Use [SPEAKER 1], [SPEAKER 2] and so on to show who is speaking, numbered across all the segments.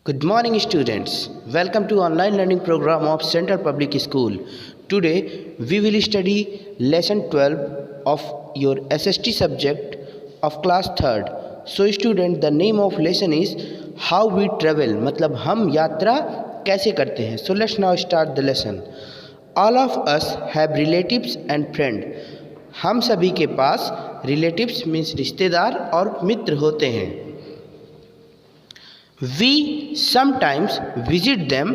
[SPEAKER 1] Good morning, students. Welcome to online learning program of Central Public School. Today we will study lesson 12 of your SST subject of class 3rd. So student, the name of lesson is how we travel. मतलब हम यात्रा कैसे करते हैं. So let's now start the lesson. All of us have relatives and friend. हम सभी के पास relatives means रिश्तेदार और मित्र होते हैं. We sometimes visit them.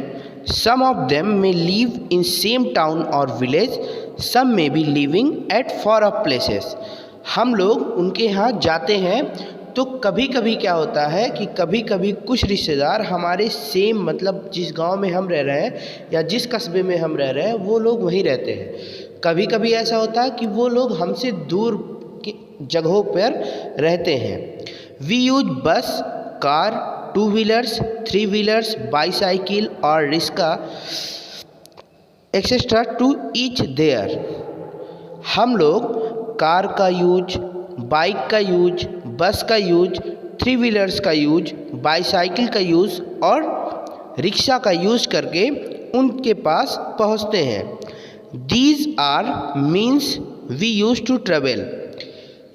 [SPEAKER 1] Some of them may live in same town or village. Some may be living at far off places. हम लोग उनके यहाँ जाते हैं. तो कभी कभी क्या होता है कि कभी कभी कुछ रिश्तेदार हमारे सेम मतलब जिस गांव में हम रह रहे हैं या जिस कस्बे में हम रह रहे हैं वो लोग वहीं रहते हैं. कभी कभी ऐसा होता है कि वो लोग हमसे दूर की जगहों पर रहते हैं. We use bus, car, two wheelers, three wheelers, bicycle और rickshaw etcetera to each there. हम लोग कार का यूज, बाइक का यूज, बस का यूज, थ्री व्हीलर्स का यूज, बाईसाइकिल का यूज और रिक्शा का यूज करके उनके पास पहुंचते हैं. These are means we use to travel.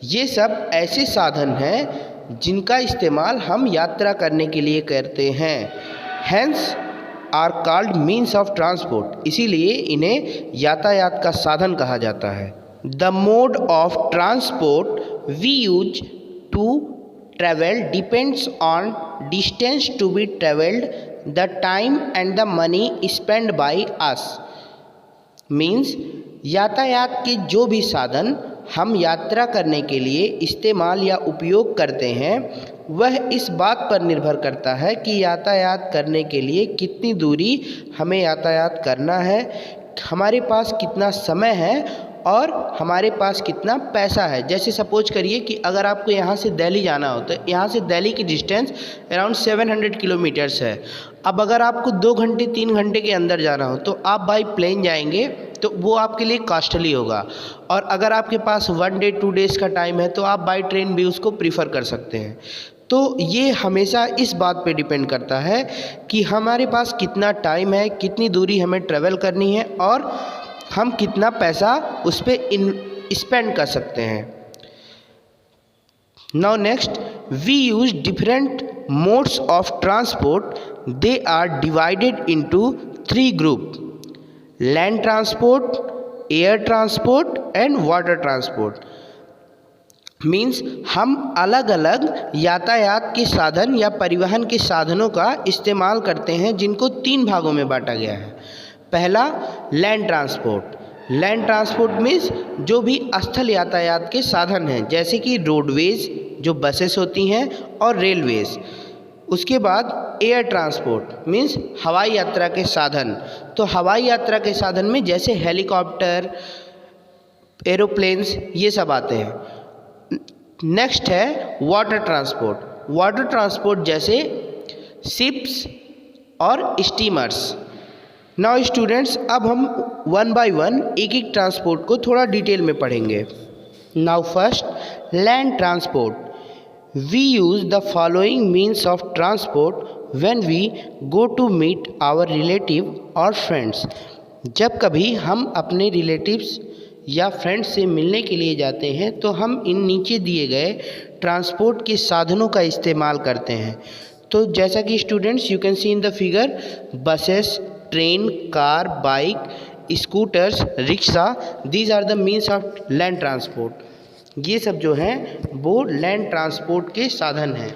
[SPEAKER 1] ये सब ऐसे साधन हैं जिनका इस्तेमाल हम यात्रा करने के लिए करते हैं. Hence are called means of transport. इसीलिए इन्हें यातायात का साधन कहा जाता है. The mode of transport we use to travel depends on distance to be travelled, the time and the money spend by us. Means यातायात के जो भी साधन हम यात्रा करने के लिए इस्तेमाल या उपयोग करते हैं वह इस बात पर निर्भर करता है कि यातायात करने के लिए कितनी दूरी हमें यातायात करना है, हमारे पास कितना समय है और हमारे पास कितना पैसा है. जैसे सपोज करिए कि अगर आपको यहाँ से दिल्ली जाना हो तो यहाँ से दिल्ली की डिस्टेंस अराउंड 700 किलोमीटर्स है. अब अगर आपको 2 घंटे 3 घंटे के अंदर जाना हो तो आप बाई प्लेन जाएंगे तो वो आपके लिए कॉस्टली होगा. और अगर आपके पास 1 डे 2 डेज़ का टाइम है तो आप बाई ट्रेन भी उसको प्रीफर कर सकते हैं. तो ये हमेशा इस बात पे डिपेंड करता है कि हमारे पास कितना टाइम है, कितनी दूरी हमें ट्रेवल करनी है और हम कितना पैसा उस पर स्पेंड कर सकते हैं. Now next, we use different modes of transport. They are divided into 3 group: land transport, air transport and water transport. Means हम अलग अलग यातायात के साधन या परिवहन के साधनों का इस्तेमाल करते हैं जिनको 3 भागों में बांटा गया है. पहला land transport. Land transport means जो भी स्थल यातायात के साधन हैं जैसे कि रोडवेज जो बसेस होती हैं और रेलवेज. उसके बाद एयर ट्रांसपोर्ट मीन्स हवाई यात्रा के साधन. तो हवाई यात्रा के साधन में जैसे हेलीकॉप्टर, एरोप्लेन्स ये सब आते हैं. नेक्स्ट है वाटर ट्रांसपोर्ट. वाटर ट्रांसपोर्ट जैसे शिप्स और स्टीमर्स. नाउ स्टूडेंट्स, अब हम 1 बाय 1 एक एक ट्रांसपोर्ट को थोड़ा डिटेल में पढ़ेंगे. Now first, land transport. We use the following means of transport when we go to meet our relative or friends. जब कभी हम अपने रिलेटिव्स या फ्रेंड्स से मिलने के लिए जाते हैं तो हम इन नीचे दिए गए ट्रांसपोर्ट के साधनों का इस्तेमाल करते हैं. तो जैसा कि students you can see in the figure, buses, train, car, bike, scooters, rickshaw, these are the means of land transport. ये सब जो हैं वो लैंड ट्रांसपोर्ट के साधन हैं.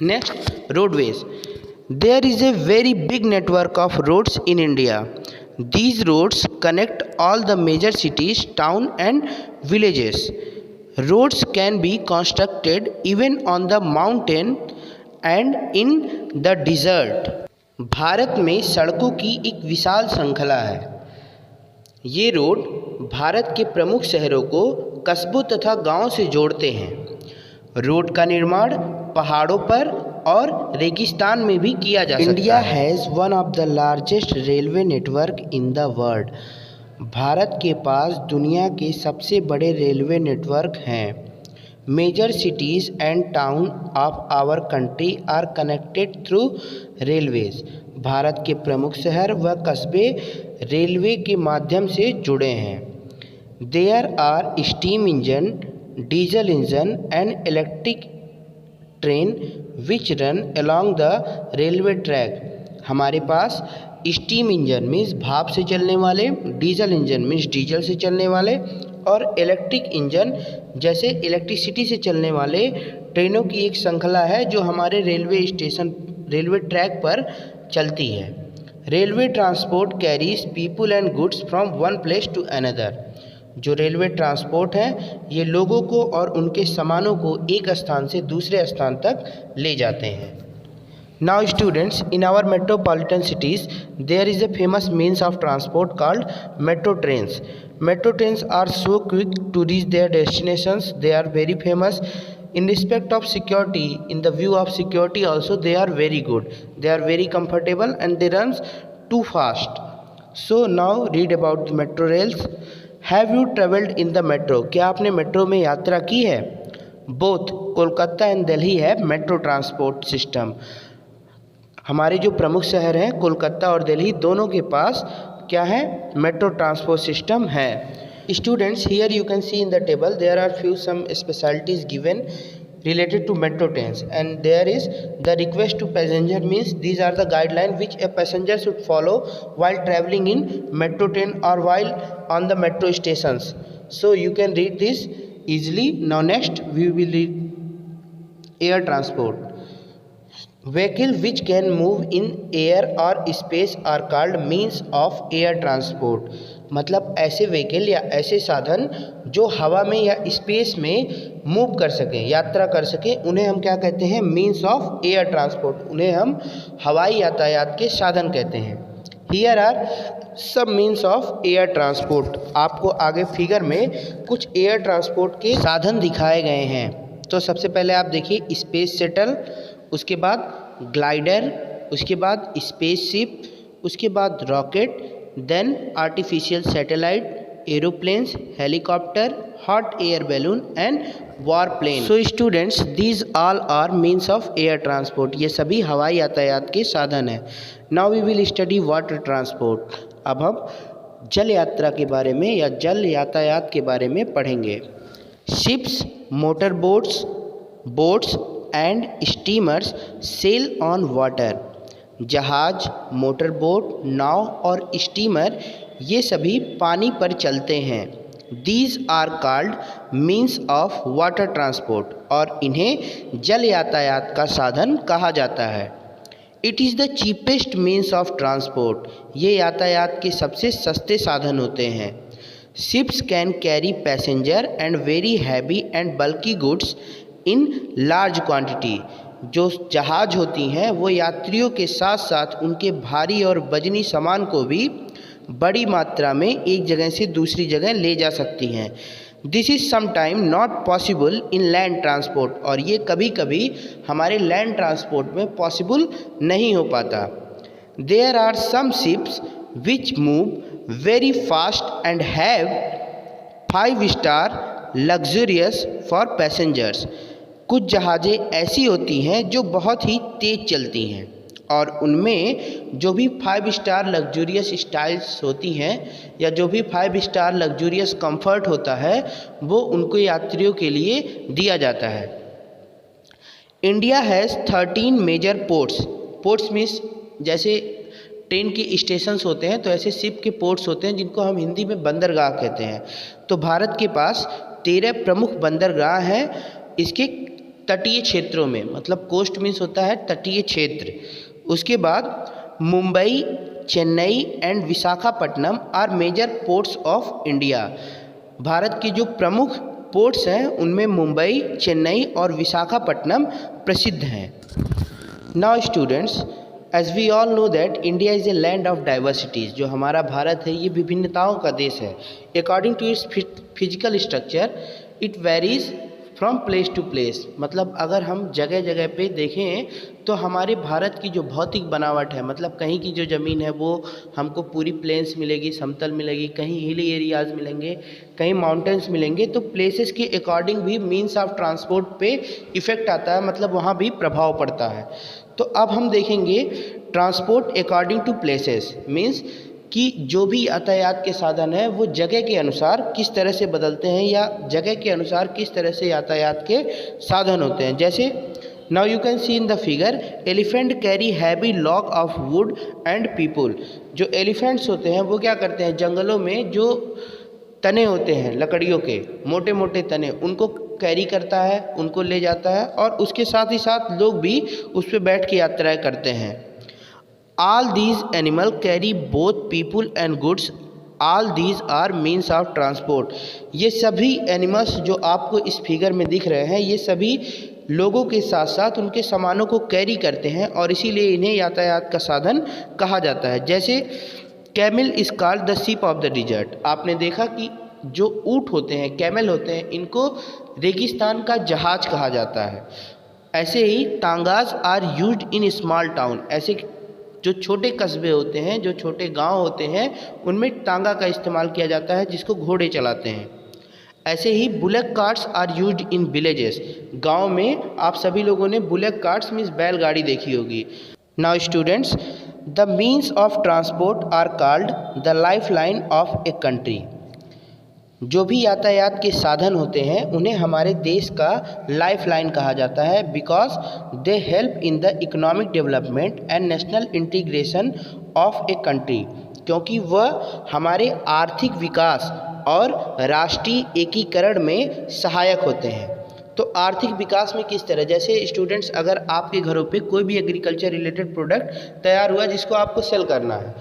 [SPEAKER 1] Next, roadways. There is a very big network of roads in India. These roads connect all the major cities, town and villages. Roads can be constructed even on the mountain and in the desert. Bharat में सड़कों की एक विशाल श्रृंखला है. ये road Bharat के प्रमुख शहरों को कस्बों तथा गांवों से जोड़ते हैं. रोड का निर्माण पहाड़ों पर और रेगिस्तान में भी किया जा सकता है. India has one of the largest railway network in the world. Bharat के पास दुनिया के सबसे बड़े रेलवे नेटवर्क हैं. Major cities and town of our country are connected through railways. Bharat के प्रमुख शहर व कस्बे रेलवे के माध्यम से जुड़े हैं। There are steam engine, diesel engine and electric train which run along the railway track. हमारे पास स्टीम इंजन मीन्स भाप से चलने वाले, डीजल इंजन मीन्स डीजल से चलने वाले और इलेक्ट्रिक इंजन जैसे इलेक्ट्रिसिटी से चलने वाले ट्रेनों की एक श्रृंखला है जो हमारे रेलवे ट्रैक पर चलती है। Railway transport carries people and goods from one place to another. जो रेलवे ट्रांसपोर्ट है ये लोगों को और उनके सामानों को एक स्थान से दूसरे स्थान तक ले जाते हैं। Now students, in our metropolitan cities there is a famous means of transport called metro trains. Metro trains are so quick to reach their destinations. They are very famous. In respect of security, in the view of security also they are very good. They are very comfortable and they run too fast. So now read about the metro rails. Have you traveled in the metro? क्या आपने metro में यात्रा की है? Both Kolkata and Delhi have metro transport system. हमारे जो प्रमुख शहर हैं कोलकाता और दिल्ली दोनों के पास क्या है? मेट्रो ट्रांसपोर्ट सिस्टम है। Students, here you can see in the table there are few some specialities given related to metro trains and there is the request to passenger means these are the guidelines which a passenger should follow while traveling in metro train or while on the metro stations. So you can read this easily. Now next we will read air transport. Vehicle which can move in air or space are called means of air transport. मतलब ऐसे vehicle या ऐसे साधन जो हवा में या space में मूव कर सकें, यात्रा कर सकें, उन्हें हम क्या कहते हैं? Means of air transport. उन्हें हम हवाई यातायात के साधन कहते हैं। हियर आर सब मीन्स ऑफ एयर ट्रांसपोर्ट। आपको आगे फिगर में कुछ एयर ट्रांसपोर्ट के साधन दिखाए गए हैं। तो सबसे पहले आप देखिए स्पेस शटल, उसके बाद ग्लाइडर, उसके बाद स्पेसशिप, उसके बाद rocket, then artificial satellite, aeroplanes, helicopter, hot air balloon and warplane. So students, these all are means of air transport. ये सभी हवाई यातायात के साधन हैं। Now we will study water transport. अब हम जल यात्रा के बारे में या जल यातायात के बारे में पढ़ेंगे। Ships, motor boats and steamers sail on water. जहाज, मोटर बोट, नाव और स्टीमर ये सभी पानी पर चलते हैं। These are called means of water transport और इन्हें जल यातायात का साधन कहा जाता है। It is the cheapest means of transport. ये यातायात के सबसे सस्ते साधन होते हैं। Ships can carry passenger and very heavy and bulky goods in large quantity. जो जहाज होती हैं वो यात्रियों के साथ साथ उनके भारी और वजनी सामान को भी बड़ी मात्रा में एक जगह से दूसरी जगह ले जा सकती हैं। This is sometime not possible in land transport और ये कभी कभी हमारे लैंड ट्रांसपोर्ट में पॉसिबल नहीं हो पाता। There are some ships which move very fast and have 5 star luxurious for passengers. कुछ जहाज़ें ऐसी होती हैं जो बहुत ही तेज़ चलती हैं और उनमें जो भी 5 स्टार लग्जूरियस स्टाइल्स होती हैं या जो भी 5 स्टार लग्जूरियस कंफर्ट होता है वो उनको यात्रियों के लिए दिया जाता है। India has 13 major ports means जैसे ट्रेन के स्टेशंस होते हैं तो ऐसे शिप के पोर्ट्स होते हैं जिनको हम हिंदी में बंदरगाह कहते हैं। तो भारत के पास 13 प्रमुख बंदरगाह हैं इसके तटीय क्षेत्रों में, मतलब कोस्ट मीन्स होता है तटीय क्षेत्र। उसके बाद Mumbai, Chennai and Visakhapatnam are major ports of India. भारत के जो प्रमुख पोर्ट्स हैं उनमें मुंबई, चेन्नई और विशाखापट्टनम प्रसिद्ध हैं। Now students, as we all know that India is a land of diversities. जो हमारा भारत है ये विभिन्नताओं का देश है। According to its physical structure it varies from place to place, मतलब अगर हम जगह जगह पे देखें तो हमारे भारत की जो भौतिक बनावट है, मतलब कहीं की जो ज़मीन है वो हमको पूरी प्लेन्स मिलेगी, समतल मिलेगी, कहीं हिली एरियाज़ मिलेंगे, कहीं माउंटेन्स मिलेंगे। तो प्लेसेस के अकॉर्डिंग भी मीन्स ऑफ ट्रांसपोर्ट पे इफ़ेक्ट आता है, मतलब वहाँ भी प्रभाव पड़ता है। तो अब हम देखेंगे transport according to places means कि जो भी यातायात के साधन है वो जगह के अनुसार किस तरह से बदलते हैं या जगह के अनुसार किस तरह से यातायात के साधन होते हैं। जैसे now you can see in the figure, elephant carry heavy log of would and people. जो एलिफेंट्स होते हैं वो क्या करते हैं, जंगलों में जो तने होते हैं लकड़ियों के, मोटे मोटे तने, उनको कैरी करता है, उनको ले जाता है, और उसके साथ ही साथ लोग भी उस पर बैठ के यात्राएँ करते हैं। All these animal carry both people and goods. All these are means of transport. ये सभी एनिमल्स जो आपको इस फिगर में दिख रहे हैं ये सभी लोगों के साथ साथ उनके सामानों को कैरी करते हैं और इसीलिए इन्हें यातायात का साधन कहा जाता है। जैसे camel is called the ship of the dessert. आपने देखा कि जो ऊँट होते हैं, कैमल होते हैं, इनको रेगिस्तान का जहाज कहा जाता है। ऐसे ही tongas are used in small town. ऐसे जो छोटे कस्बे होते हैं, जो छोटे गांव होते हैं, उनमें टांगा का इस्तेमाल किया जाता है जिसको घोड़े चलाते हैं। ऐसे ही bullet carts are used in villages. गांव में आप सभी लोगों ने बुलेट कार्ट्स मीन्स बैलगाड़ी देखी होगी। Now students, the means of transport are called the lifeline of a country. जो भी यातायात के साधन होते हैं उन्हें हमारे देश का लाइफ लाइन कहा जाता है, because they help in the economic development and national integration of a country. क्योंकि वह हमारे आर्थिक विकास और राष्ट्रीय एकीकरण में सहायक होते हैं। तो आर्थिक विकास में किस तरह, जैसे स्टूडेंट्स अगर आपके घरों पे कोई भी एग्रीकल्चर रिलेटेड प्रोडक्ट तैयार हुआ जिसको आपको सेल करना है,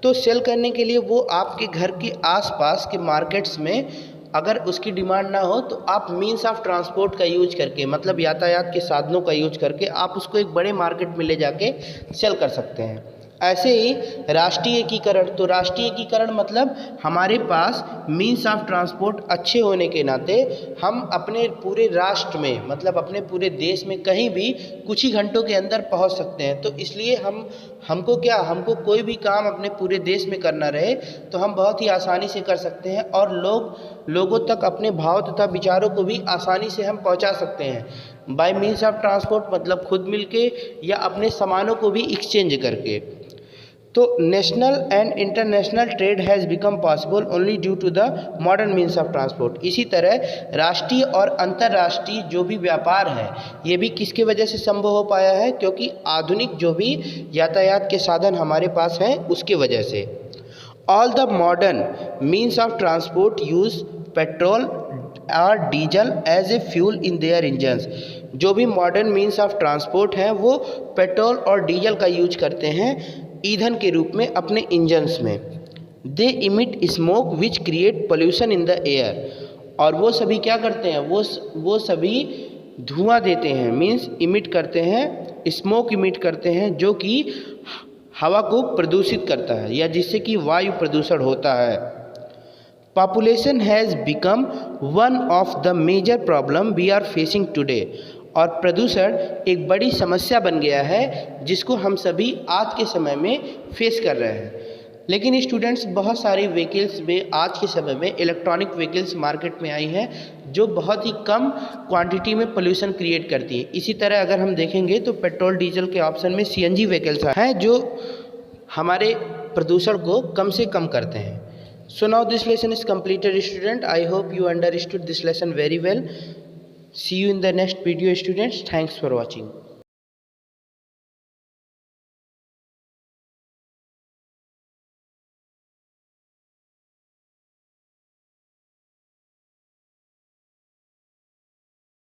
[SPEAKER 1] तो सेल करने के लिए वो आपके घर के आसपास के मार्केट्स में अगर उसकी डिमांड ना हो तो आप मीन्स ऑफ ट्रांसपोर्ट का यूज करके, मतलब यातायात के साधनों का यूज करके आप उसको एक बड़े मार्केट में ले जाके सेल कर सकते हैं। ऐसे ही राष्ट्रीय एकीकरण, तो राष्ट्रीय एकीकरण मतलब हमारे पास मीन्स ऑफ ट्रांसपोर्ट अच्छे होने के नाते हम अपने पूरे राष्ट्र में, मतलब अपने पूरे देश में कहीं भी कुछ ही घंटों के अंदर पहुंच सकते हैं। तो इसलिए हमको कोई भी काम अपने पूरे देश में करना रहे तो हम बहुत ही आसानी से कर सकते हैं और लोगों तक अपने भाव तथा विचारों को भी आसानी से हम पहुंचा सकते हैं बाय मीन्स ऑफ ट्रांसपोर्ट, मतलब खुद मिलके या अपने सामानों को भी एक्सचेंज करके। तो national and international trade has become possible only due to the modern means of transport. इसी तरह राष्ट्रीय और अंतर्राष्ट्रीय जो भी व्यापार है ये भी किसके वजह से संभव हो पाया है, क्योंकि आधुनिक जो भी यातायात के साधन हमारे पास हैं उसके वजह से। All the modern means of transport use petrol और diesel as a fuel in their engines. जो भी मॉडर्न मीन्स ऑफ ट्रांसपोर्ट हैं वो पेट्रोल और डीजल का यूज करते हैं ईंधन के रूप में अपने इंजन्स में। They emit smoke which create pollution in the air. और वो सभी क्या करते हैं, वो सभी धुआं देते हैं, मीन्स इमिट करते हैं, स्मोक इमिट करते हैं, जो कि हवा को प्रदूषित करता है या जिससे कि वायु प्रदूषण होता है। Population has become one of the major problem we are facing today. और प्रदूषण एक बड़ी समस्या बन गया है जिसको हम सभी आज के समय में फेस कर रहे हैं। लेकिन स्टूडेंट्स बहुत सारी व्हीकल्स में आज के समय में इलेक्ट्रॉनिक व्हीकल्स मार्केट में आई हैं जो बहुत ही कम क्वांटिटी में पोल्यूशन क्रिएट करती हैं। इसी तरह अगर हम देखेंगे तो पेट्रोल डीजल के ऑप्शन में सीएनजी व्हीकल्स हैं जो हमारे प्रदूषण को कम से कम करते हैं। So now this lesson is completed, student. I hope you understood this lesson very well. See you in the next video, students. Thanks for watching.